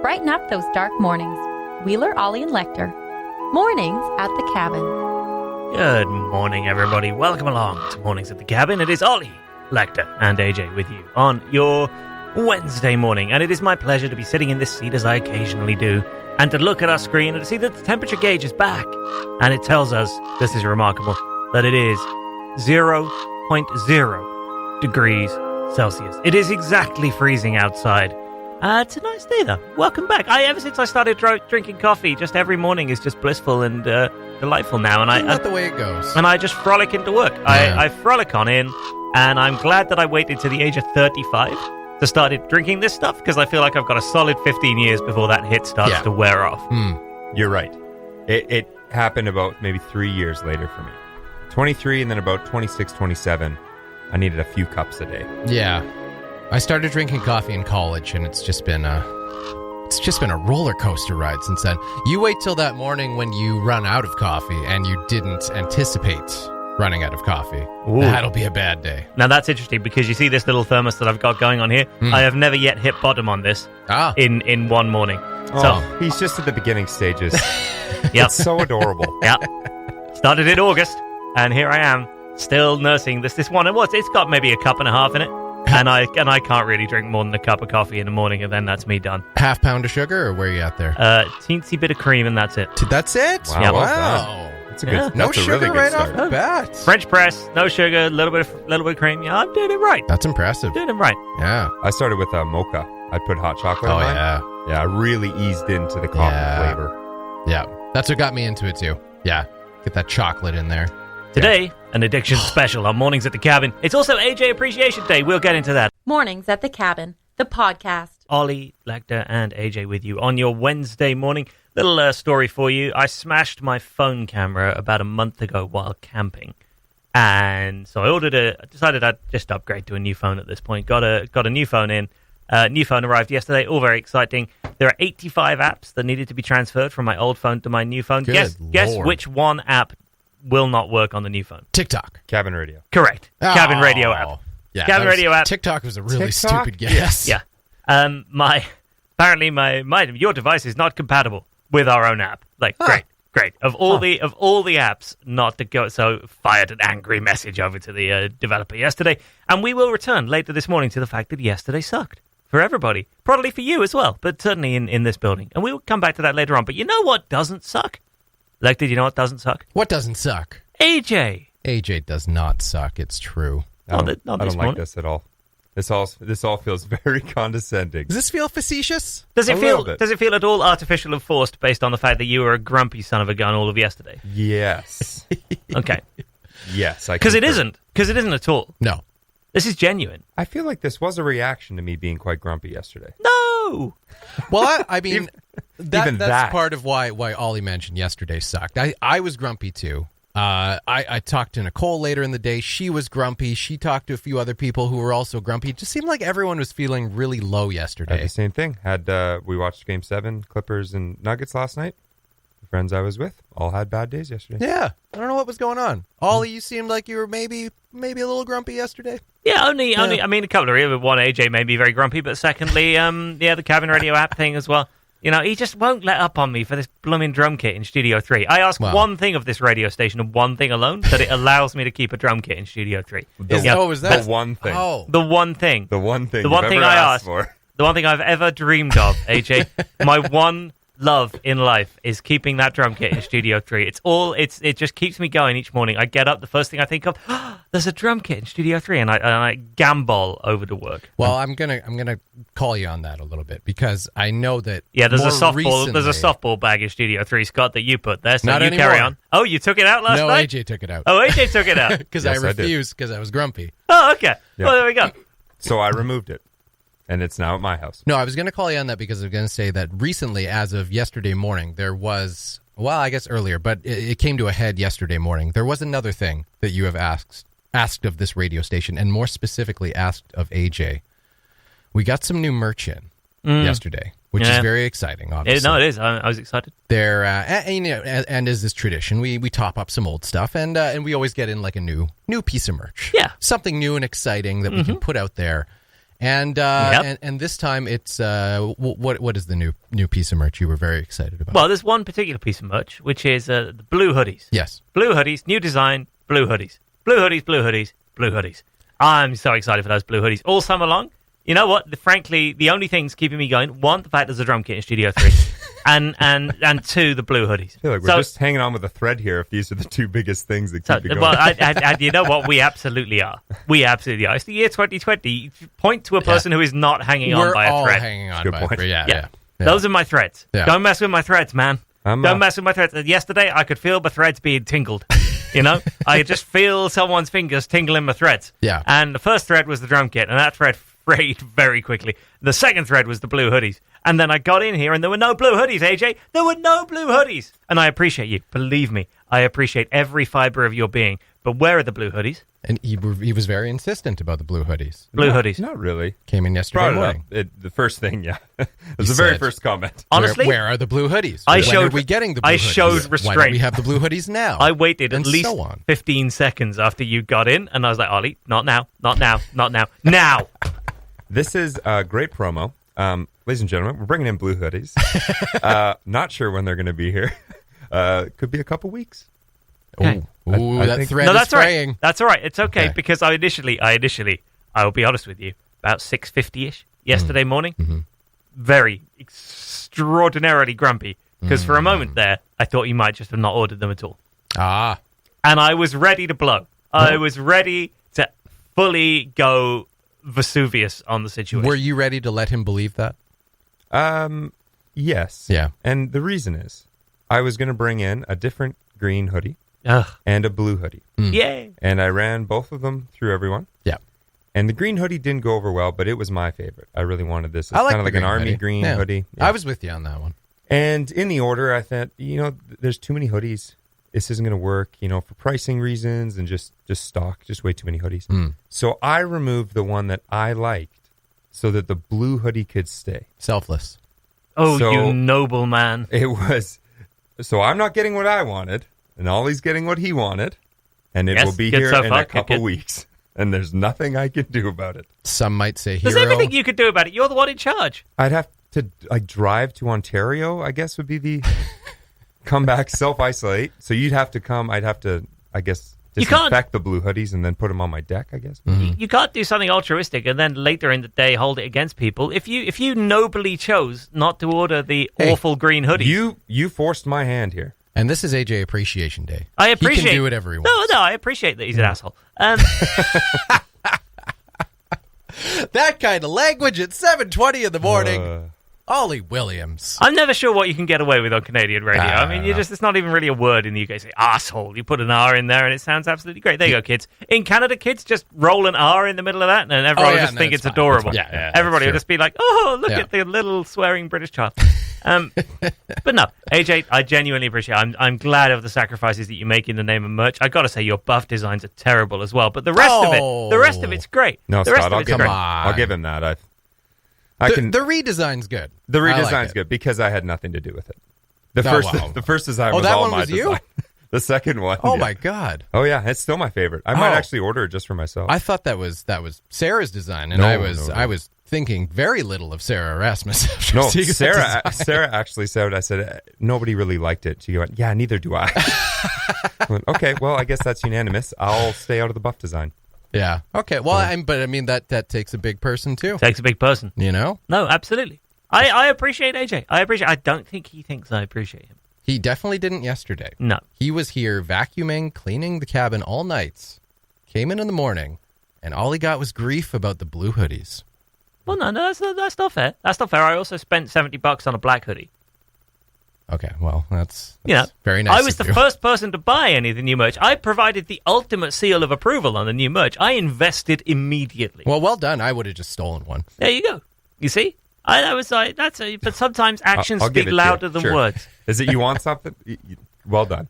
brighten up those dark mornings. Wheeler, Ollie, and Lecter. Mornings at the Cabin. Good morning, everybody. Welcome along to Mornings at the Cabin. It is Ollie, Lecter, and AJ with you on your Wednesday morning. And it is my pleasure to be sitting in this seat as I occasionally do, and to look at our screen and to see that the temperature gauge is back. And it tells us, this is remarkable, that it is 0.0 degrees Celsius. It is exactly freezing outside. It's a nice day, though. Welcome back. Ever since I started drinking coffee, just every morning is just blissful and delightful now. And Isn't that the way it goes? And I just frolic into work. Yeah. I frolic on in, and I'm glad that I waited to the age of 35 to start drinking this stuff, because I feel like I've got a solid 15 years before that hit starts to wear off. You're right. It happened about maybe 3 years later for me. 23, and then about 26, 27, I needed a few cups a day. Yeah. I started drinking coffee in college, and it's just been a roller coaster ride since then. You wait till that morning when you run out of coffee and you didn't anticipate running out of coffee. Ooh. That'll be a bad day. Now that's interesting, because you see this little thermos that I've got going on here? I have never yet hit bottom on this in one morning. So he's just at the beginning stages. Yep. It's so adorable. Yep. Started in August, and here I am, still nursing this one. And it's got maybe a cup and a half in it. And I can't really drink more than a cup of coffee in the morning, and then that's me done. Half pound of sugar, or where are you at there? Teensy bit of cream, and that's it. That's it? Wow. Yeah. Wow. That's a good. No That's sugar a really good right start. off the bat. French press, no sugar, a little bit of cream. Yeah, I'm doing it right. That's impressive. Doing it right. Yeah. I started with a mocha. I'd put hot chocolate in mine. Yeah. Yeah, I really eased into the coffee flavor. Yeah. That's what got me into it, too. Yeah. Get that chocolate in there. Today, an addiction special on Mornings at the Cabin. It's also AJ Appreciation Day. We'll get into that. Mornings at the Cabin, the podcast. Ollie, Lecter, and AJ with you on your Wednesday morning. Little story for you. I smashed my phone camera about a month ago while camping. And so I decided I'd just upgrade to a new phone at this point. Got a new phone in. New phone arrived yesterday. All very exciting. There are 85 apps that needed to be transferred from my old phone to my new phone. Guess which one app will not work on the new phone? TikTok. Cabin radio. Correct. Cabin radio app. Yeah, Cabin radio app. TikTok was a really TikTok? stupid guess. Yeah. Apparently your device is not compatible with our own app. Like, great. Of all the apps not to go, so fired an angry message over to the developer yesterday, and we will return later this morning to the fact that yesterday sucked for everybody, probably for you as well, but certainly in this building, and we will come back to that later on. But you know what doesn't suck? Like, did you know what doesn't suck? What doesn't suck? AJ. AJ does not suck. It's true. I don't like this at all. This all feels very condescending. Does this feel facetious? Does it feel at all artificial and forced based on the fact that you were a grumpy son of a gun all of yesterday? Yes. Okay. Yes, because it isn't at all. No. This is genuine. I feel like this was a reaction to me being quite grumpy yesterday. No. Well, I mean, even that's part of why Ollie mentioned yesterday sucked. I was grumpy too. I talked to Nicole later in the day. She was grumpy. She talked to a few other people who were also grumpy. It just seemed like everyone was feeling really low yesterday. I had the same thing. We watched Game 7, Clippers and Nuggets last night. The friends I was with all had bad days yesterday. Yeah. I don't know what was going on. Ollie, you seemed like you were maybe a little grumpy yesterday. Yeah, only. I mean, a couple of reasons. One, AJ made me very grumpy, but secondly, the Cabin Radio app thing as well. You know, he just won't let up on me for this blooming drum kit in Studio 3. I ask one thing of this radio station, and one thing alone, that it allows me to keep a drum kit in Studio 3. Is that the one thing? Oh. The one thing. The one thing. The one thing I asked for. The one thing I've ever dreamed of, AJ. My one love in life is keeping that drum kit in Studio 3. It just keeps me going each morning. I get up, the first thing I think of, there's a drum kit in Studio 3, and I gambol over to work. Well, I'm gonna call you on that a little bit, because I know that there's a softball recently, there's a softball bag in Studio 3, Scott, that you put there, so not you anymore. carry on. Oh, you took it out last night? No, AJ took it out. Oh, AJ took it out. Because Yes, I refused because I was grumpy. Oh, okay. Yeah. Well, there we go. So I removed it, and it's now at my house. No, I was going to call you on that because I was going to say that recently, as of yesterday morning, there was, well, I guess earlier, but it came to a head yesterday morning. There was another thing that you have asked of this radio station, and more specifically asked of AJ. We got some new merch in yesterday, which is very exciting, obviously. It is. I was excited. There, and as is tradition, we top up some old stuff, and we always get in like a new piece of merch. Yeah. Something new and exciting that we can put out there. And and this time it's what is the new piece of merch you were very excited about? Well, there's one particular piece of merch, which is the blue hoodies. Yes. Blue hoodies, new design, blue hoodies. Blue hoodies, blue hoodies, blue hoodies. I'm so excited for those blue hoodies all summer long. You know what? Frankly, the only things keeping me going, one, the fact there's a drum kit in Studio 3, and two, the blue hoodies. I feel like we're just hanging on with a thread here if these are the two biggest things that keep you going. Well, you know what? We absolutely are. We absolutely are. It's the year 2020. Point to a person who is not hanging on by a thread. We're all hanging on by a thread. Yeah. Those are my threads. Yeah. Don't mess with my threads, man. Don't mess with my threads. Yesterday, I could feel my threads being tingled. You know? I could just feel someone's fingers tingling my threads. Yeah. And the first thread was the drum kit, and that thread frayed very quickly. The second thread was the blue hoodies. And then I got in here, and there were no blue hoodies, AJ. There were no blue hoodies. And I appreciate you. Believe me, I appreciate every fiber of your being. But where are the blue hoodies? And he was very insistent about the blue hoodies. Blue hoodies. Not really. Came in yesterday morning. The first thing, yeah. It was the very first comment. Honestly, where are the blue hoodies? When are we getting the blue hoodies? I showed restraint. Why don't we have the blue hoodies now? I waited at least so on. 15 seconds after you got in, and I was like, Ollie, not now, not now, not now, now! This is a great promo. Ladies and gentlemen, we're bringing in blue hoodies. Not sure when they're going to be here. Could be a couple weeks. Okay. Ooh, I that think- thread No, is that's all fraying. right. That's all right. It's okay, Okay. because I initially, I will be honest with you, about 6:50ish yesterday morning, very extraordinarily grumpy, because for a moment there, I thought you might just have not ordered them at all. Ah. And I was ready to blow. I was ready to fully go Vesuvius on the situation. Were you ready to let him believe that? Yes. Yeah. And the reason is, I was going to bring in a different green hoodie Ugh. and a blue hoodie. Yay. And I ran both of them through everyone. Yeah. And the green hoodie didn't go over well, but it was my favorite. I really wanted this. It's I like kind of the like an green army hoodie. green Yeah. hoodie. Yeah. I was with you on that one. And in the order, I thought, there's too many hoodies. This isn't going to work, for pricing reasons and just stock, just way too many hoodies. So I removed the one that I liked so that the blue hoodie could stay. Selfless. Oh, So- you noble man. It was, so I'm not getting what I wanted, and Ollie's getting what he wanted, and it Yes, will be good here so in far, a couple good. weeks. And there's nothing I can do about it. Some might say There's hero. everything you could do about it. You're the one in charge. I'd have to drive to Ontario, I guess would be the come back, self-isolate. So you'd have to come. I'd have to, I guess, You can't- disinfect the blue hoodies and then put them on my deck, I guess. You can't do something altruistic and then later in the day hold it against people. If you nobly chose not to order the awful green hoodie, You forced my hand here. And this is AJ Appreciation Day. I appreciate. He can do whatever he wants. No, I appreciate that he's an asshole. That kind of language at 7:20 in the morning. Ollie Williams. I'm never sure what you can get away with on Canadian radio. I I mean, don't know. it's not even really a word in the UK. Say asshole. You put an R in there and it sounds absolutely great. There you go, kids. In Canada, kids just roll an R in the middle of that and everyone will just think it's fine. adorable. That's fine. Yeah, Everybody will sure. just be like, oh, look Yeah. at the little swearing British child. But no, AJ, I genuinely appreciate it. I'm glad of the sacrifices that you make in the name of merch. I got to say, your buff designs are terrible as well. But the rest of it's great. No, the rest Scott, of I'll it's give great. him. I'll give him that. I The can. redesign's good. The I like redesign's it. good because I had nothing to do with it. The Oh, first, wow. the first design Oh, was that all one my was you? design. The second one. Oh yeah. my God. Oh yeah, it's still my favorite. I might Oh. actually order it just for myself. I thought that was Sarah's design, and No, I was no. I was thinking very little of Sarah Erasmus. after No, seeing that Sarah. design. Sarah actually said. I said nobody really liked it. She went, "Yeah, neither do I." I went, okay, well, I guess that's unanimous. I'll stay out of the buff design. Yeah. Okay. Well, but I mean that takes a big person too. Takes a big person. You know, No, absolutely. I appreciate AJ. I don't think he thinks I appreciate him. he definitely didn't yesterday. No. He was here vacuuming, cleaning the cabin all nights. Came in the morning, and all he got was grief about the blue hoodies. Well, no, that's not fair. That's not fair. I also spent $70 on a black hoodie. Okay. Well, that's You know, very nice. I was of the you. first person to buy any of the new merch. I provided the ultimate seal of approval on the new merch. I invested immediately. Well done. I would have just stolen one. There you go. You see? I was like, but sometimes actions I'll give speak it to louder you. than Sure. words. Is it you want something? Well done.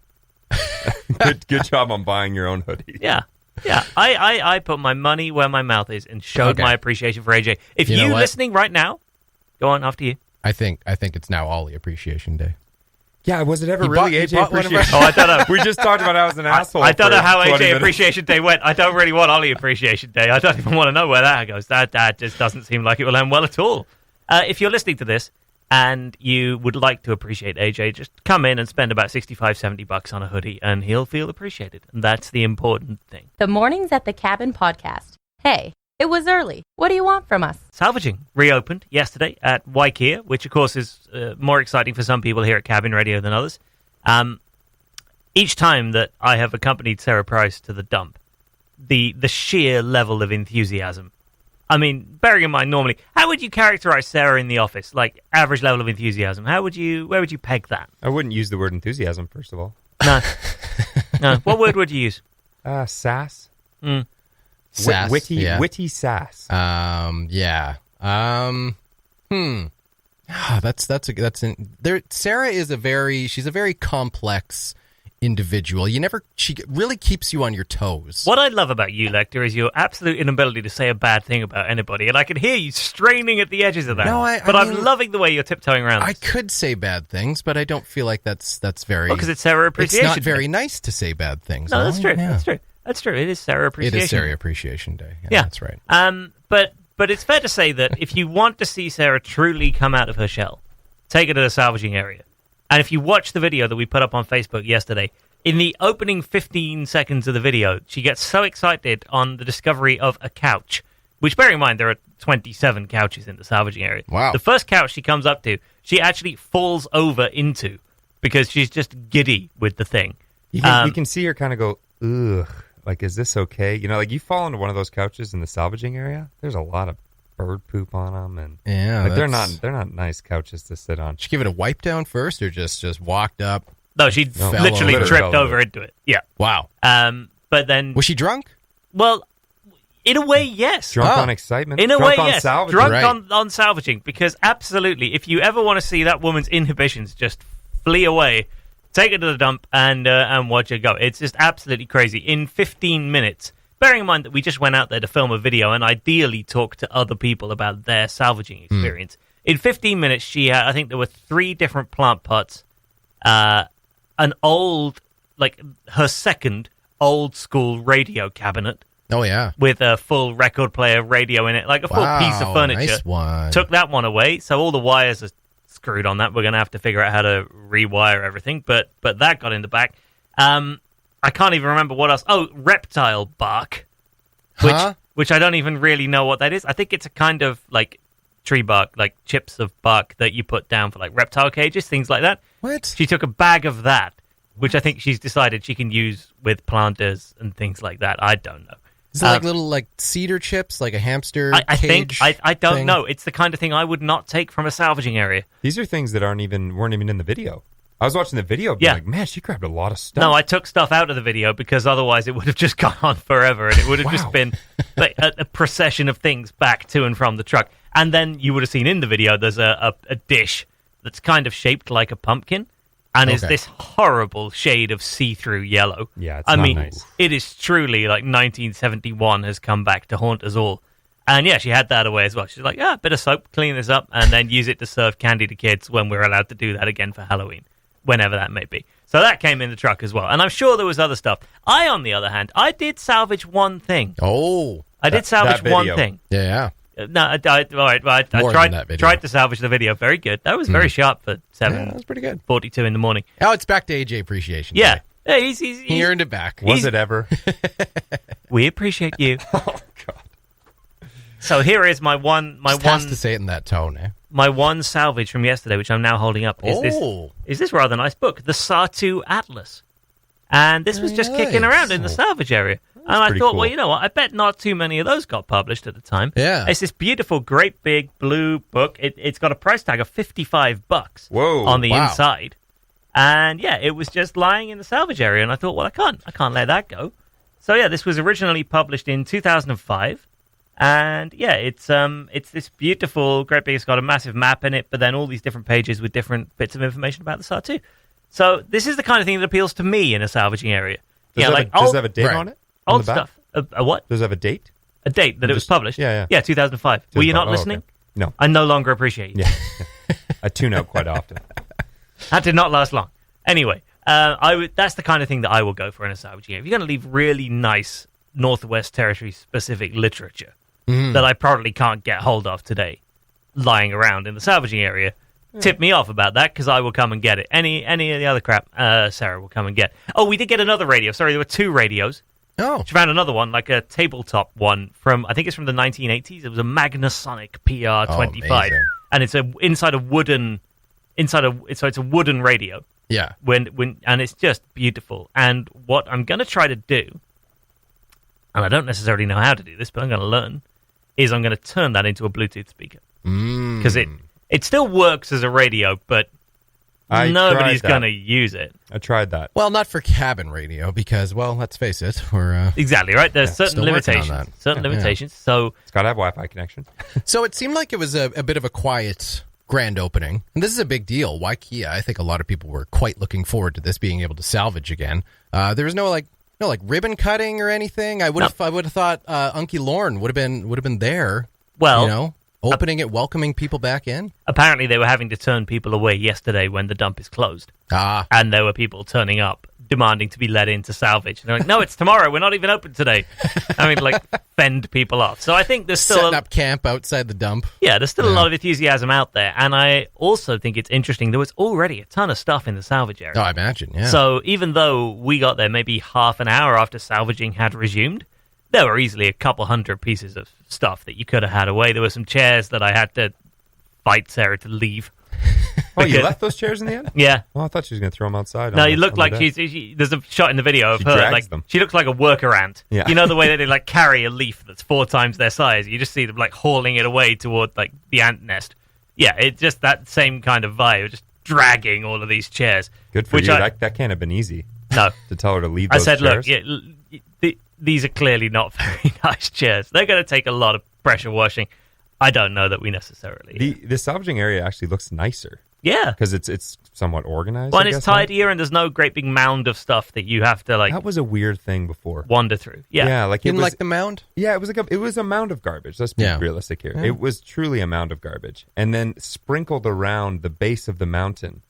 good job on buying your own hoodie. Yeah. Yeah. I put my money where my mouth is and showed Okay. my appreciation for AJ. If You know you what? listening right now, go on after you. I think it's now Ollie Appreciation Day. Yeah, was it ever He really bought- he AJ bought one of our- Appreciation? Oh, I don't know. We just talked about how I was an asshole. I don't for know how 20 AJ minutes. Appreciation Day went. I don't really want Ollie Appreciation Day. I don't even want to know where that goes. That just doesn't seem like it will end well at all. If you're listening to this and you would like to appreciate AJ, just come in and spend about $65-$70 on a hoodie and he'll feel appreciated. And that's the important thing. The Mornings at the Cabin podcast. Hey, it was early. What do you want from us? Salvaging reopened yesterday at Waikea, which of course is more exciting for some people here at Cabin Radio than others. Each time that I have accompanied Sarah Price to the dump, the sheer level of enthusiasm. I mean, bearing in mind normally, how would you characterize Sarah in the office? Like average level of enthusiasm. Where would you peg that? I wouldn't use the word enthusiasm, first of all. No. No. What word would you use? Sass. Sass, Witty, yeah. witty sass. Yeah. Sarah is she's a very complex individual. She really keeps you on your toes. What I love about you, Lecter, is your absolute inability to say a bad thing about anybody, and I can hear you straining at the edges of that. No, but I'm mean, loving the way you're tiptoeing around. I could say bad things, but I don't feel like that's very. because it's Sarah Appreciation It's not very Day. nice to say bad things. No, that's true. Yeah. That's true. That's true. It is Sarah Appreciation. It is Sarah Appreciation Day. Yeah, that's right. But it's fair to say that if you want to see Sarah truly come out of her shell, take her to the salvaging area. And if you watch the video that we put up on Facebook yesterday, in the opening 15 seconds of the video, she gets so excited on the discovery of a couch, which, bear in mind, there are 27 couches in the salvaging area. Wow. The first couch she comes up to, she actually falls over into because she's just giddy with the thing. You can see her kind of go, ugh, like, is this okay? You know, like you fall into one of those couches in the salvaging area, there's a lot of bird poop on them, and Yeah, like, they're not nice couches to sit on. Did she give it a wipe down first, or just walked up? No, she literally over. tripped Fell over over. into it. Yeah. Wow. But then, Was she drunk? well, in a way, yes. Drunk Oh. on excitement. In a Drunk way, on yes. salvaging. Drunk Right. on salvaging. Because absolutely, if you ever want to see that woman's inhibitions just flee away, take her to the dump and watch her go. It's just absolutely crazy. In 15 minutes, bearing in mind that we just went out there to film a video and ideally talk to other people about their salvaging experience. In 15 minutes, she had, I think there were 3 different plant pots, an old, like her second old school radio cabinet Oh yeah. with a full record player radio in it, like a full piece of furniture. Nice one. Took that one away, so all the wires are screwed on that. We're going to have to figure out how to rewire everything, but that got in the back. I can't even remember what else. Oh, reptile bark, which I don't even really know what that is. I think it's a kind of like tree bark, like chips of bark that you put down for like reptile cages, things like that. What? She took a bag of that, which I think she's decided she can use with planters and things like that. I don't know. Is it like little like cedar chips, like a hamster I think cage I don't thing? know. It's the kind of thing I would not take from a salvaging area. These are things that weren't even in the video. I was watching the video, being Yeah. like, man, she grabbed a lot of stuff. No, I took stuff out of the video because otherwise it would have just gone on forever, and it would have just been like a procession of things back to and from the truck. And then you would have seen in the video there's a dish that's kind of shaped like a pumpkin, and is this horrible shade of see-through yellow. Yeah, it's I not mean, nice. it is truly like 1971 has come back to haunt us all. And yeah, she had that away as well. She's like, a bit of soap, clean this up, and then use it to serve candy to kids when we're allowed to do that again for Halloween, whenever that may be. So that came in the truck as well. And I'm sure there was other stuff. On the other hand, I did salvage one thing. Oh. I did salvage that one video. thing. Yeah. No, all right. Well, I More than that video. tried to salvage the video. Very good. That was very sharp for Yeah, that was pretty good. 7:42 in the morning. Oh, it's back to AJ Appreciation Yeah. Day. Yeah, He earned it back. Was it ever? We appreciate you. Oh, God. So here is my one Has to say it in that tone, eh? my one salvage from yesterday, which I'm now holding up. Is this rather nice book, the Sartu Atlas. And this was just Very kicking nice. around in the salvage area. And I pretty thought, cool. well, you know what? I bet not too many of those got published at the time. Yeah. It's this beautiful, great big blue book. It's got a price tag of $55 Whoa, on the wow. inside. And yeah, it was just lying in the salvage area. And I thought, well, I can't let that go. So yeah, this was originally published in 2005. And yeah, it's this beautiful, great big. It's got a massive map in it, but then all these different pages with different bits of information about the Sartu. So this is the kind of thing that appeals to me in a salvaging area. Does it have a date Right. on it? On Old the back? stuff. A what? Does it have a date? A date that it was Just- published? yeah. Yeah, 2005. Were you not listening? Okay. No. I no longer appreciate you. Yeah. I tune out quite often. That did not last long. Anyway, that's the kind of thing that I will go for in a salvaging area. If you're going to leave really nice Northwest Territory specific literature that I probably can't get hold of today, lying around in the salvaging area, tip me off about that, because I will come and get it. Any of the other crap, Sarah will come and get. Oh, we did get another radio. Sorry, there were 2 radios. Oh. She found another one, like a tabletop one from, I think it's from the 1980s. It was a Magnasonic PR25, and it's it's a wooden radio. Yeah. And it's just beautiful. And what I'm going to try to do, and I don't necessarily know how to do this, but I'm going to learn, is I'm going to turn that into a Bluetooth speaker, because it still works as a radio, but nobody's going to use it. I tried that. Well, not for cabin radio, because, well, let's face it, we're... exactly, right? There's certain still working on limitations. that. Certain limitations. So It's got to have Wi-Fi connection. So it seemed like it was a bit of a quiet grand opening. And this is a big deal. Waikia, I think a lot of people were quite looking forward to this being able to salvage again. There was no ribbon cutting or anything. I would have thought Unky Lorne would have been there. Well, opening it, welcoming people back in. Apparently they were having to turn people away yesterday when the dump is closed. And there were people turning up demanding to be let in to salvage. And they're like, no, it's tomorrow. We're not even open today. I mean, like, fend people off. So I think there's still... Setting up camp outside the dump. Yeah, there's still a lot of enthusiasm out there. And I also think it's interesting. There was already a ton of stuff in the salvage area. Oh, I imagine, yeah. So even though we got there maybe half an hour after salvaging had resumed, there were easily a couple hundred pieces of stuff that you could have had away. There were some chairs that I had to fight Sarah to leave. Oh, you left those chairs in the end? Yeah. Oh, I thought she was going to throw them outside. No, you look like there's a shot in the video of She her. drags Like them. she looks like a worker ant. Yeah. You know the way that they like carry a leaf that's 4 times their size. You just see them like hauling it away toward like the ant nest. Yeah, it's just that same kind of vibe, just dragging all of these chairs. Good for you. That can't have been easy. No, to tell her to leave. I Those said, chairs. look, these are clearly not very nice chairs. They're going to take a lot of pressure washing. I don't know that we necessarily. The salvaging area actually looks nicer. Yeah, because it's somewhat organized. Well, and it's tidier, and there's no great big mound of stuff that you have to like. That was a weird thing before. Wander through. Yeah, like you didn't like the mound. Yeah, it was a mound of garbage. Let's be realistic here. Yeah. It was truly a mound of garbage, and then sprinkled around the base of the mountain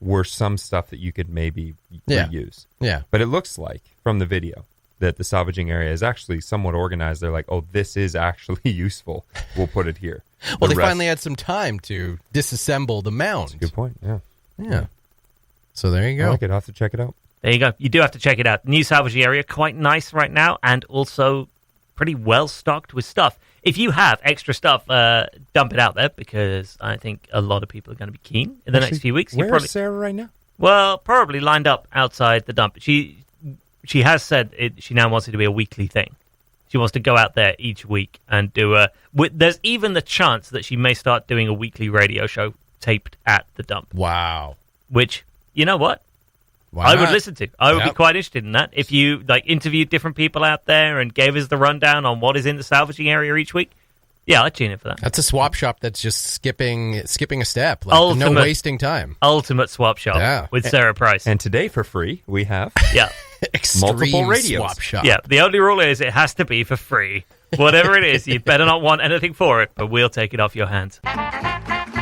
were some stuff that you could maybe reuse. Yeah, but it looks like from the video that the salvaging area is actually somewhat organized. They're like, oh, this is actually useful. We'll put it here. Well, they finally had some time to disassemble the mound. That's a good point, Yeah. So there you go. I like it. I'll have to check it out. There you go. You do have to check it out. New salvaging area, quite nice right now, and also pretty well stocked with stuff. If you have extra stuff, dump it out there, because I think a lot of people are going to be keen in the next few weeks. Where's Sarah right now? Well, probably lined up outside the dump. She has said she now wants it to be a weekly thing. She wants to go out there each week and do there's even the chance that she may start doing a weekly radio show taped at the dump. Wow. Which, you know what? Why I not? would listen to. I would be quite interested in that. If you like interviewed different people out there and gave us the rundown on what is in the salvaging area each week, yeah, I'd tune in for that. That's a swap shop that's just skipping a step. Like, no wasting time. Ultimate swap shop with Sarah Price. And today for free, we have multiple radios. Swap shop. Yeah, the only rule is it has to be for free. Whatever it is, you better not want anything for it, but we'll take it off your hands.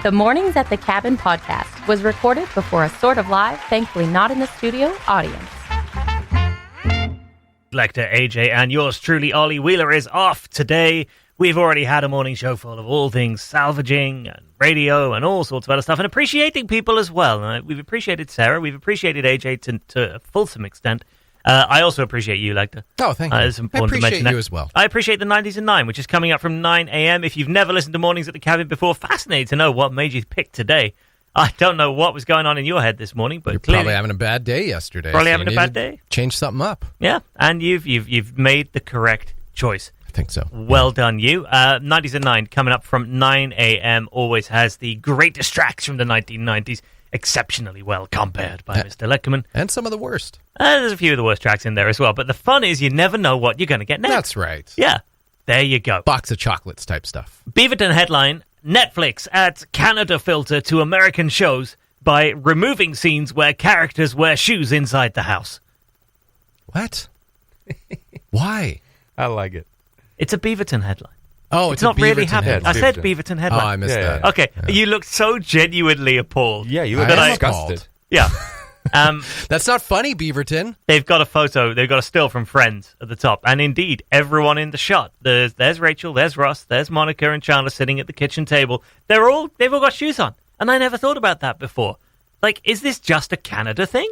The Mornings at the Cabin podcast was recorded before a sort of live, thankfully not in the studio, audience. Lecter, AJ, and yours truly, Ollie Wheeler, is off today. We've already had a morning show full of all things salvaging and radio and all sorts of other stuff, and appreciating people as well. We've appreciated Sarah. We've appreciated AJ to a fulsome extent. I also appreciate you, Lecter. Oh, thank you. It's important I appreciate to mention you that. as well. I appreciate the 90s and 9, which is coming up from 9 a.m. If you've never listened to Mornings at the Cabin before, fascinated to know what made you pick today. I don't know what was going on in your head this morning, but you're clearly probably having a bad day yesterday. Probably having a bad day. Change something up. Yeah, and you've made the correct choice. I think so. Well done, you. 90s and 9 coming up from 9 a.m. always has the greatest tracks from the 1990s, exceptionally well compared by Mr. Leckerman. And some of the worst. There's a few of the worst tracks in there as well, but the fun is you never know what you're going to get next. That's right. Yeah, there you go. Box of chocolates type stuff. Beaverton headline, Netflix adds Canada filter to American shows by removing scenes where characters wear shoes inside the house. What? Why? I like it. It's a Beaverton headline. Oh, it's not really happening. I said Beaverton. Beaverton headline. Oh, I missed that. Okay, you look so genuinely appalled. Yeah, you look disgusted. Appalled. Yeah. That's not funny, Beaverton. They've got a photo. They've got a still from Friends at the top, and indeed, everyone in the shot. There's Rachel, there's Ross, there's Monica and Chandler sitting at the kitchen table. They've all got shoes on, and I never thought about that before. Like, is this just a Canada thing?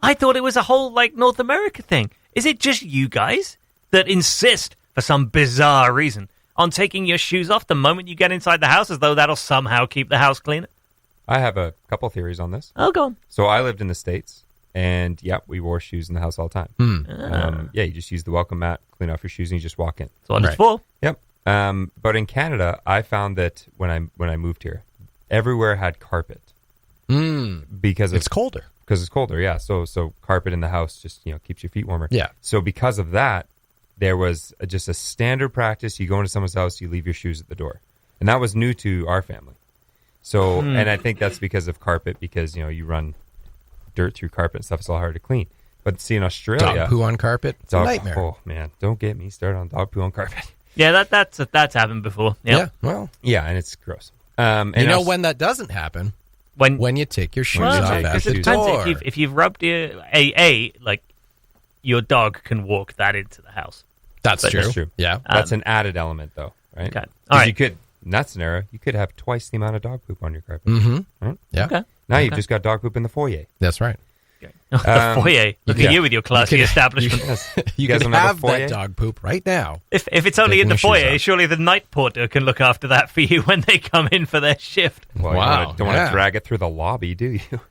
I thought it was a whole North America thing. Is it just you guys that insist, for some bizarre reason, on taking your shoes off the moment you get inside the house, as though that'll somehow keep the house cleaner? I have a couple theories on this. Oh, go on. So I lived in the States, and we wore shoes in the house all the time. You just use the welcome mat, clean off your shoes, and you just walk in. That's what it's for. Yep. But in Canada, I found that when I moved here, everywhere had carpet because It's colder. Because it's colder, yeah. So carpet in the house just keeps your feet warmer. Yeah. So because of that, there was just a standard practice. You go into someone's house, you leave your shoes at the door. And that was new to our family. So, and I think that's because of carpet, because, you run dirt through carpet and stuff. It's all hard to clean. But see, in Australia... Dog poo on carpet? It's a nightmare. Oh, man. Don't get me started on dog poo on carpet. Yeah, that's happened before. Yep. Yeah, well... Yeah, and it's gross. And when that doesn't happen? When you take your shoes off at the door. If you've rubbed your... your dog can walk that into the house. That's true. Yeah. That's an added element, though, right? Okay. All right. You could, in that scenario, you could have twice the amount of dog poop on your carpet. Mm-hmm. Right? Yeah. Okay. Now you've just got dog poop in the foyer. That's right. The foyer. Look at you with your classy establishment. You guys can don't have have a foyer? that dog poop right now. If it's only Taking in the your shoes foyer, off. surely the night porter can look after that for you when they come in for their shift. Well, Wow, you don't want to drag it through the lobby, do you?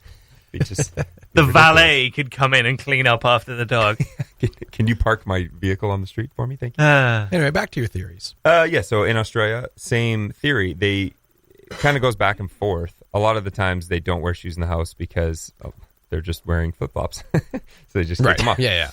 The valet could come in and clean up after the dog. Can you park my vehicle on the street for me? Thank you. Anyway, back to your theories. Yeah, so in Australia, same theory. They kind of goes back and forth. A lot of the times they don't wear shoes in the house because they're just wearing flip-flops. So they just take them off. Yeah.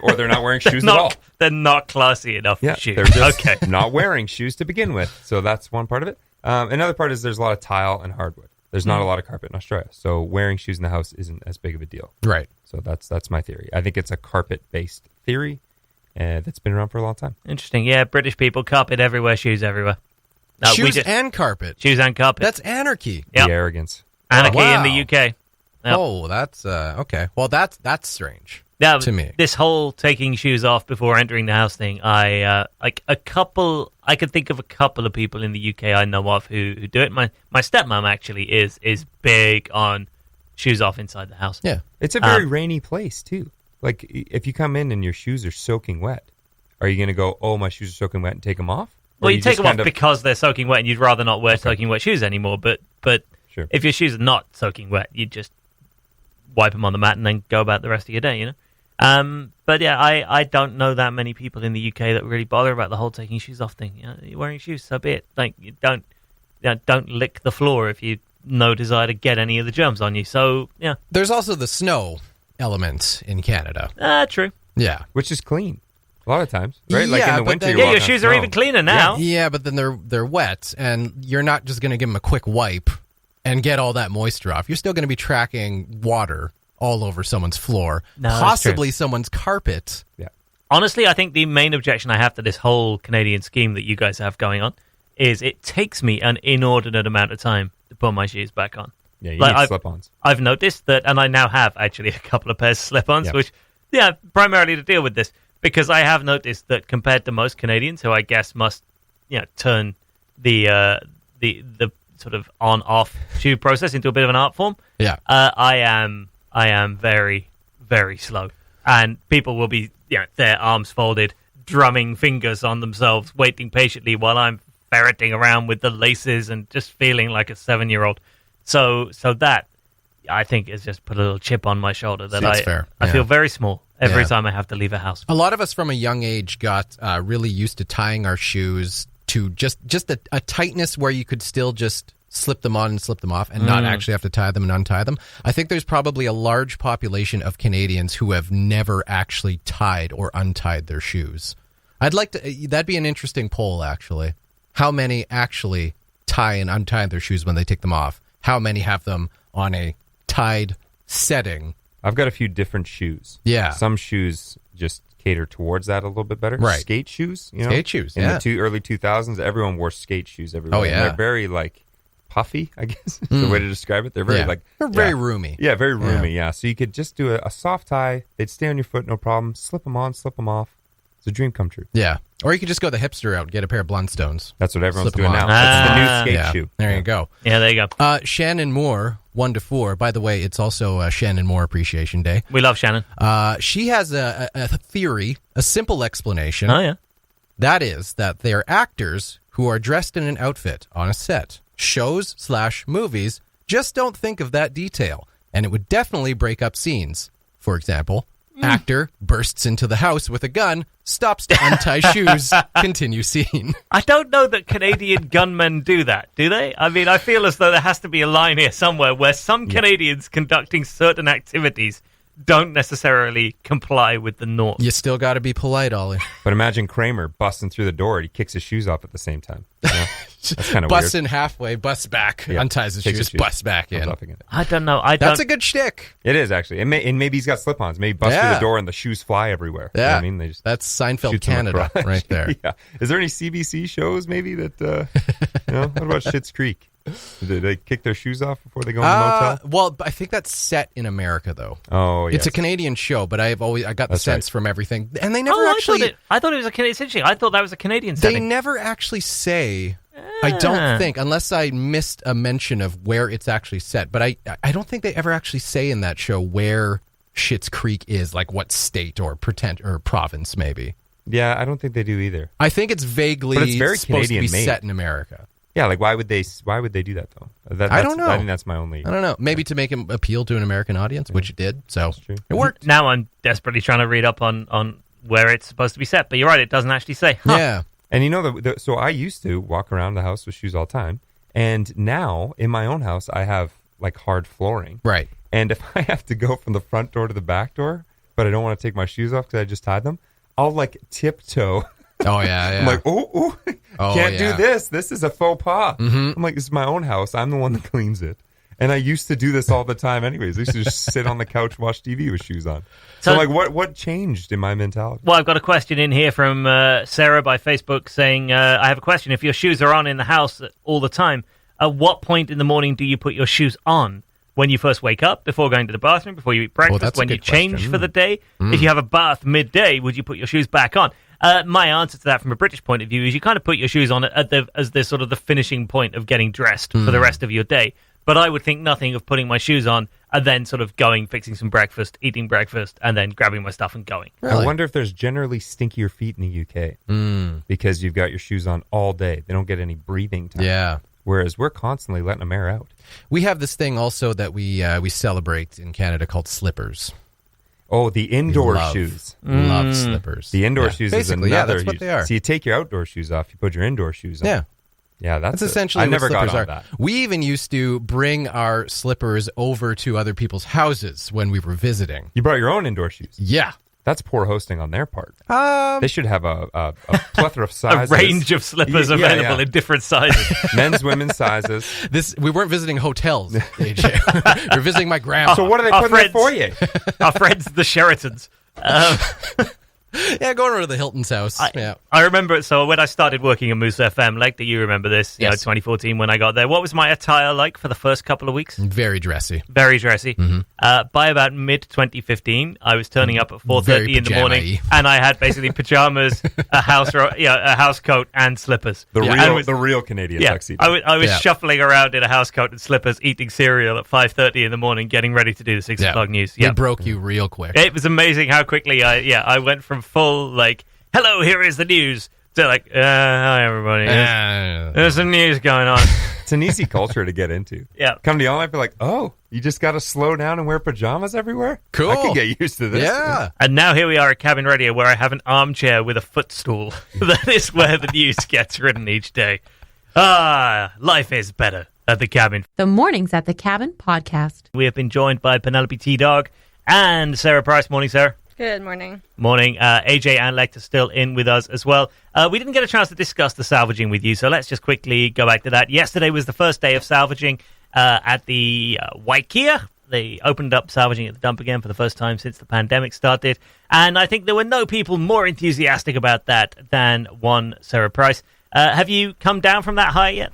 Or they're not wearing shoes at all. They're not classy enough for shoes. They're just not wearing shoes to begin with. So that's one part of it. Another part is there's a lot of tile and hardwood. There's not a lot of carpet in Australia. So wearing shoes in the house isn't as big of a deal. Right. So that's my theory. I think it's a carpet-based theory that's been around for a long time. Interesting. Yeah, British people, carpet everywhere, shoes everywhere. No, shoes and carpet. Shoes and carpet. That's anarchy. Yep. The arrogance. Anarchy Wow. in the UK. Yep. Oh, that's okay. Well, that's strange to me. This whole taking shoes off before entering the house thing, I could think of a couple of people in the UK I know of who do it. My stepmom actually is big on shoes off inside the house. Yeah. It's a very rainy place, too. Like, if you come in and your shoes are soaking wet, are you going to go, oh, my shoes are soaking wet, and take them off? Or Well, you take just them off because they're soaking wet and you'd rather not wear soaking wet shoes anymore. But Sure. if your shoes are not soaking wet, you just wipe them on the mat and then go about the rest of your day, But yeah, I don't know that many people in the UK that really bother about the whole taking shoes off thing. You're wearing shoes, so be it. Like, you don't lick the floor if you no desire to get any of the germs on you. So yeah, There's also the snow element in Canada. true. Yeah. Which is clean. A lot of times, right? Like Yeah, in the but winter, then- you're Yeah, your walking on shoes are snow. even cleaner now. Yeah, but then they're wet, and you're not just going to give them a quick wipe and get all that moisture off. You're still going to be tracking water all over someone's floor, No, that's possibly someone's carpet. Yeah. Honestly, I think the main objection I have to this whole Canadian scheme that you guys have going on is it takes me an inordinate amount of time to put my shoes back on. Yeah, you Like, need slip-ons. I've noticed that, and I now have actually a couple of pairs of slip-ons, Yep. which, primarily to deal with this, because I have noticed that compared to most Canadians, who I guess must, turn the sort of on-off shoe process into a bit of an art form. Yeah. I am very, very slow, and people will be, their arms folded, drumming fingers on themselves, waiting patiently while I'm ferreting around with the laces and just feeling like a 7-year-old. So that, I think, has just put a little chip on my shoulder that That's fair. I Yeah. feel very small every Yeah. time I have to leave a house. A lot of us from a young age got really used to tying our shoes to just a tightness where you could still just slip them on and slip them off and not actually have to tie them and untie them. I think there's probably a large population of Canadians who have never actually tied or untied their shoes. I'd like to, that'd be an interesting poll, actually. How many actually tie and untie their shoes when they take them off? How many have them on a tied setting? I've got a few different shoes. Yeah. Some shoes just cater towards that a little bit better. Right. Skate shoes, Skate shoes, In yeah. the early 2000s, everyone wore skate shoes everywhere. Oh, yeah. And they're very, puffy, I guess is the way to describe it. They're very they're very roomy. Yeah, very roomy. Yeah. So you could just do a soft tie. They'd stay on your foot, no problem. Slip them on, slip them off. It's a dream come true. Yeah. Or you could just go the hipster route, get a pair of Blundstones. That's what everyone's Slip 'em doing on. now. That's the new skate shoe. There you go. Yeah, there you go. Shannon Moore, 1 to 4. By the way, it's also Shannon Moore Appreciation Day. We love Shannon. She has a theory, a simple explanation. Oh, yeah. That is that they are actors who are dressed in an outfit on a set. Shows/movies just don't think of that detail, and it would definitely break up scenes. For example, actor bursts into the house with a gun, stops to untie shoes, continue scene. I don't know that Canadian gunmen do that, do they? I mean, I feel as though there has to be a line here somewhere where some Canadians conducting certain activities don't necessarily comply with the norm. You still got to be polite, Ollie. But imagine Kramer busting through the door. He kicks his shoes off at the same time. You know? That's kind of Busts weird. in halfway, busts back, Yeah. unties his Takes shoes, busts back in. I don't know. That's a good shtick. It is, actually. And maybe he's got slip-ons. Maybe he busts through Yeah. the door and the shoes fly everywhere. You know what I mean? They just That's Seinfeld, shoots him Canada, across. right there. Yeah. Is there any CBC shows maybe that, what about Schitt's Creek? Do they kick their shoes off before they go in the motel? Well, I think that's set in America, though. Oh, yeah. It's a Canadian show, but I got the That's sense right. from everything. And they never I actually... thought it was a Canadian. Essentially, I thought that was a Canadian They setting. never actually say... I don't think, unless I missed a mention of where it's actually set, but I don't think they ever actually say in that show where Schitt's Creek is, like what state or province, maybe. Yeah, I don't think they do either. I think it's vaguely But it's very supposed to be Canadian-made. set in America. Yeah, like why would they do that though? I don't know. I think that's my only. I don't know. Maybe to make him appeal to an American audience, which it did. So true. it worked. Now I'm desperately trying to read up on where it's supposed to be set, but you're right, it doesn't actually say. Huh. Yeah. And you know, so I used to walk around the house with shoes all the time, and now in my own house I have like hard flooring. Right. And if I have to go from the front door to the back door, but I don't want to take my shoes off because I just tied them, I'll like tiptoe. Oh, yeah. I'm like, oh, can't yeah. do this. This is a faux pas. Mhm. I'm like, this is my own house. I'm the one that cleans it. And I used to do this all the time anyways. I used to just sit on the couch, watch TV with shoes on. So like, what changed in my mentality? Well, I've got a question in here from Sarah by Facebook saying, I have a question. If your shoes are on in the house all the time, at what point in the morning do you put your shoes on? When you first wake up, before going to the bathroom, before you eat breakfast, that's a when you good change question. for the day? If you have a bath midday, would you put your shoes back on? My answer to that from a British point of view is you kind of put your shoes on as the sort of the finishing point of getting dressed for the rest of your day. But I would think nothing of putting my shoes on and then sort of going, fixing some breakfast, eating breakfast, and then grabbing my stuff and going. Really? I wonder if there's generally stinkier feet in the UK because you've got your shoes on all day. They don't get any breathing time. Yeah. Whereas we're constantly letting them air out. We have this thing also that we celebrate in Canada called slippers. Oh, the indoor Love. shoes. Love slippers. The indoor shoes is Basically, another. that's what they are. So you take your outdoor shoes off, you put your indoor shoes on. Yeah. Yeah, that's essentially I what never got slippers on are. that. We even used to bring our slippers over to other people's houses when we were visiting. You brought your own indoor shoes. Yeah. That's poor hosting on their part. Um, They should have a plethora of A sizes. range of slippers Yeah, available yeah. in different sizes. Men's, women's sizes. we weren't visiting hotels, AJ. we were visiting my grandma. So what do they Our put in there friends- for you? Our friends, the Sheratons. Yeah, going over to the Hilton's house. Yeah. I remember, so when I started working at Moose FM, like, do you remember this? You know, Yes. 2014 when I got there. What was my attire like for the first couple of weeks? Very dressy. Very dressy. Mm-hmm. By about mid-2015, I was turning up at 4:30 Very in the morning, pajama-y. and I had basically pajamas, a house coat, and slippers. The And real, was- the real Canadian yeah, tuxedo. I was Yeah. shuffling around in a house coat and slippers, eating cereal at 5:30 in the morning, getting ready to do the 6 o'clock news. They Yeah, broke you real quick. it was amazing how quickly I went from full like, hello, here is the news, to like, hi everybody, there's some news going on. It's an easy culture to get into. Yeah. Come to y'all and be like, oh, you just got to slow down and wear pajamas everywhere? Cool. I can get used to this. Yeah. And now here we are at Cabin Radio, where I have an armchair with a footstool. That is where the news gets written each day. Life is better at the Cabin. The Mornings at the Cabin podcast. We have been joined by Penelope T-Dog and Sarah Price. Morning, Sarah. Good morning. Morning. AJ and Lecter still in with us as well. We didn't get a chance to discuss the salvaging with you, so let's just quickly go back to that. Yesterday was the first day of salvaging at the Waikea. They opened up salvaging at the dump again for the first time since the pandemic started. And I think there were no people more enthusiastic about that than one Sarah Price. Have you come down from that high yet?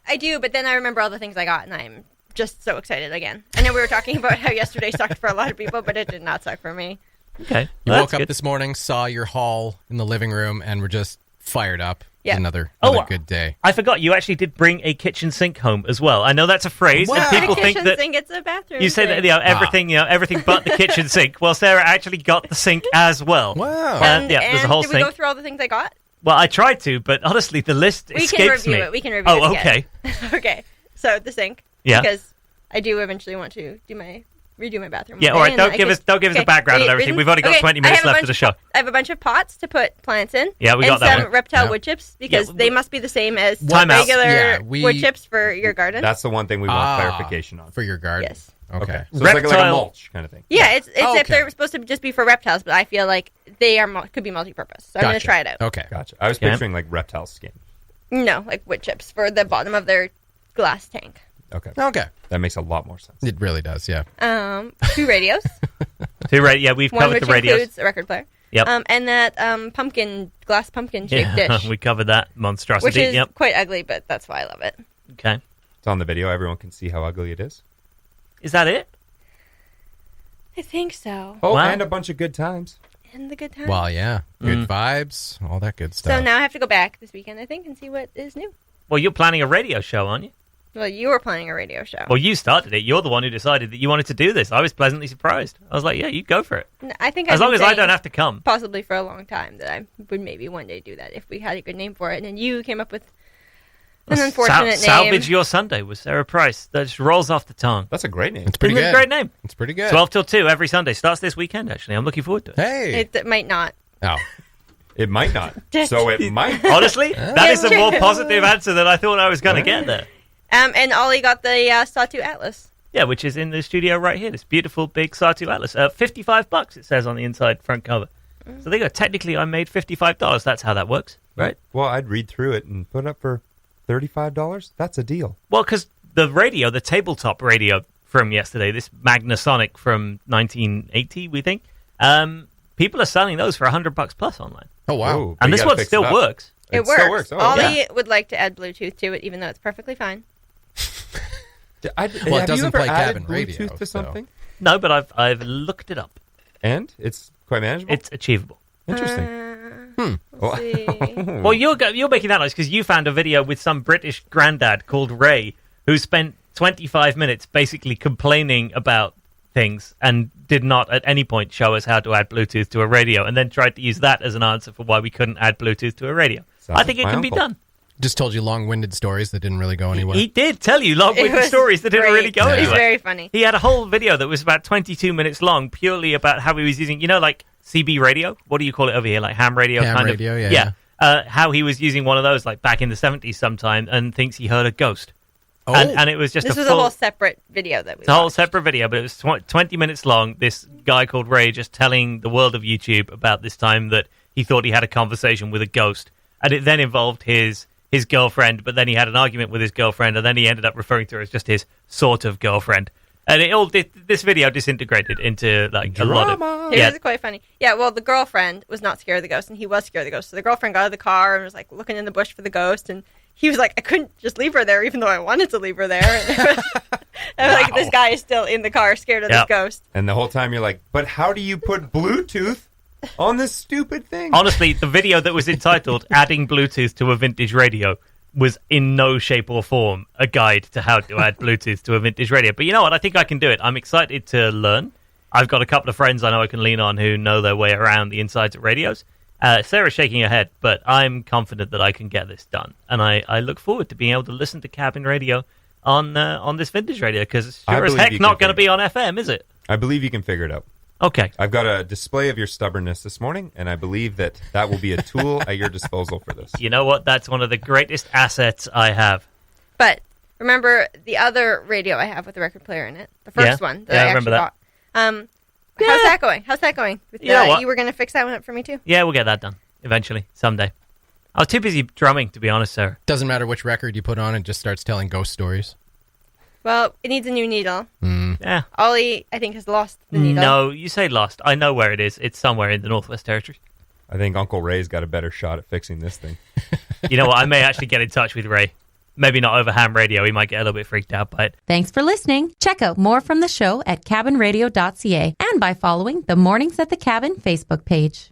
I do, but then I remember all the things I got, and I'm just so excited again. I know we were talking about how yesterday sucked for a lot of people, but it did not suck for me. Okay. You Well, woke up this morning, saw your haul in the living room, and were just fired up. Yeah. Another Oh, good day. I forgot you actually did bring a kitchen sink home as well. I know that's a phrase, Wow. and people It's a think kitchen that sink, it's a bathroom you say thing. that everything but the kitchen sink. Well, Sarah actually got the sink as well. Wow. And, yeah, there's a whole did we go sink. through all the things I got? Well, I tried to, but honestly, the list We escapes can review me. it. We can review Oh, it okay. again. Okay. So the sink. Yeah. Because I do eventually want to redo my bathroom. Yeah, one all day, right. and Don't I give could- us the background and everything. reason? We've only got Okay, 20 I minutes have a left bunch of the show. I have a bunch of pots to put plants in. Yeah, we got and that some one. reptile Yeah. wood chips because Yeah, they must be the same as Time out. regular Yeah, we- wood chips for your garden. That's the one thing we want clarification on. For your garden. Yes. Okay. So it's like a Reptile- mulch kind of thing. Yeah, it's if Okay. they're supposed to just be for reptiles, but I feel like they are could be multi-purpose. So I'm going to Gotcha. try it out. Okay. Gotcha. I was Okay. picturing like reptile skin. No, like wood chips for the bottom of their glass tank. Okay. Okay. That makes a lot more sense. It really does, yeah. 2 radios. Yeah, we've One covered which the radios. includes a record player. Yep. And that glass pumpkin shaped Yeah, dish, we covered that monstrosity. which is Yep. quite ugly, but that's why I love it. Okay. It's on the video. Everyone can see how ugly it is. Is that it? I think so. Oh, Wow. and a bunch of good times. And the good time. Well, yeah. Good vibes, all that good stuff. So now I have to go back this weekend, I think, and see what is new. Well, you're planning a radio show, aren't you? Well, you were planning a radio show. Well, you started it. You're the one who decided that you wanted to do this. I was pleasantly surprised. I was like, yeah, you go for it. I think As I've long been as I saying don't have to come. possibly for a long time that I would maybe one day do that if we had a good name for it. And then you came up with an unfortunate name. Salvage Your Sunday with Sarah Price. That just rolls off the tongue. That's a great name. It's pretty Isn't it good. a great name. It's pretty good. 12 till 2 every Sunday. Starts this weekend, actually. I'm looking forward to it. Hey. It might not. Oh. It might not. So it might. Honestly, that is a more positive answer than I thought I was going to get there. And Ollie got the Sawtooth Atlas. Yeah, which is in the studio right here. This beautiful big Sawtooth Atlas. $55 it says on the inside front cover. So there you go. Technically, I made $55. That's how that works, right? Well, I'd read through it and put it up for $35. That's a deal. Well, because the radio, the tabletop radio from yesterday, this Magnasonic from 1980, we think, people are selling those for $100 plus online. Oh, wow. Ooh, but And you this gotta one fix still it up. works. It Still works. works. Oh, Ollie would like to add Bluetooth to it, even though it's perfectly fine. Have it you doesn't ever play added cabin radio, Bluetooth to so- something? No, but I've looked it up. And it's quite manageable. It's achievable. Interesting. Let's see. Well, you're making that noise because you found a video with some British granddad called Ray who spent 25 minutes basically complaining about things and did not at any point show us how to add Bluetooth to a radio, and then tried to use that as an answer for why we couldn't add Bluetooth to a radio. Sounds I think like it my can be uncle. done. Just told you long-winded stories that didn't really go anywhere. He did tell you It long-winded was stories that didn't great. really go It was anywhere. very funny. He had a whole video that was about 22 minutes long, purely about how he was using, like CB radio. What do you call it over here? Like ham radio, Ham kind radio, of. yeah. How he was using one of those, like back in the 70s sometime, and thinks he heard a ghost. Oh. And it was just This was full, a whole separate video that we it's a whole watched. separate video, but it was 20 minutes long. This guy called Ray just telling the world of YouTube about this time that he thought he had a conversation with a ghost, and it then involved his girlfriend, but then he had an argument with his girlfriend, and then he ended up referring to her as just his sort of girlfriend. And this video disintegrated into like a lot of It was quite funny. Yeah, well, the girlfriend was not scared of the ghost, and he was scared of the ghost. So the girlfriend got out of the car and was like looking in the bush for the ghost, and he was like, I couldn't just leave her there, even though I wanted to leave her there. And like, this guy is still in the car, scared of this ghost. And the whole time you're like, but how do you put Bluetooth on this stupid thing? Honestly, the video that was entitled "Adding Bluetooth to a Vintage Radio" was in no shape or form a guide to how to add Bluetooth to a vintage radio. But you know what? I think I can do it. I'm excited to learn. I've got a couple of friends I know I can lean on who know their way around the insides of radios. Sarah's shaking her head, but I'm confident that I can get this done. And I look forward to being able to listen to cabin radio on this vintage radio, because it's I sure as believe heck you not can going to be on FM, is it? I believe you can figure it out. Okay. I've got a display of your stubbornness this morning, and I believe that will be a tool at your disposal for this. You know what? That's one of the greatest assets I have. But remember the other radio I have with the record player in it, the first one that I remember actually that. got. How's that going? How's that going? With You know what? You were going to fix that one up for me too? Yeah, we'll get that done eventually, someday. I was too busy drumming, to be honest, Sarah. Doesn't matter which record you put on, it just starts telling ghost stories. Well, it needs a new needle. Yeah. Ollie, I think, has lost the needle. No, you say lost. I know where it is. It's somewhere in the Northwest Territories. I think Uncle Ray's got a better shot at fixing this thing. You know what? I may actually get in touch with Ray. maybe not over ham radio. He might get a little bit freaked out by it. Thanks for listening. Check out more from the show at cabinradio.ca and by following the Mornings at the Cabin Facebook page.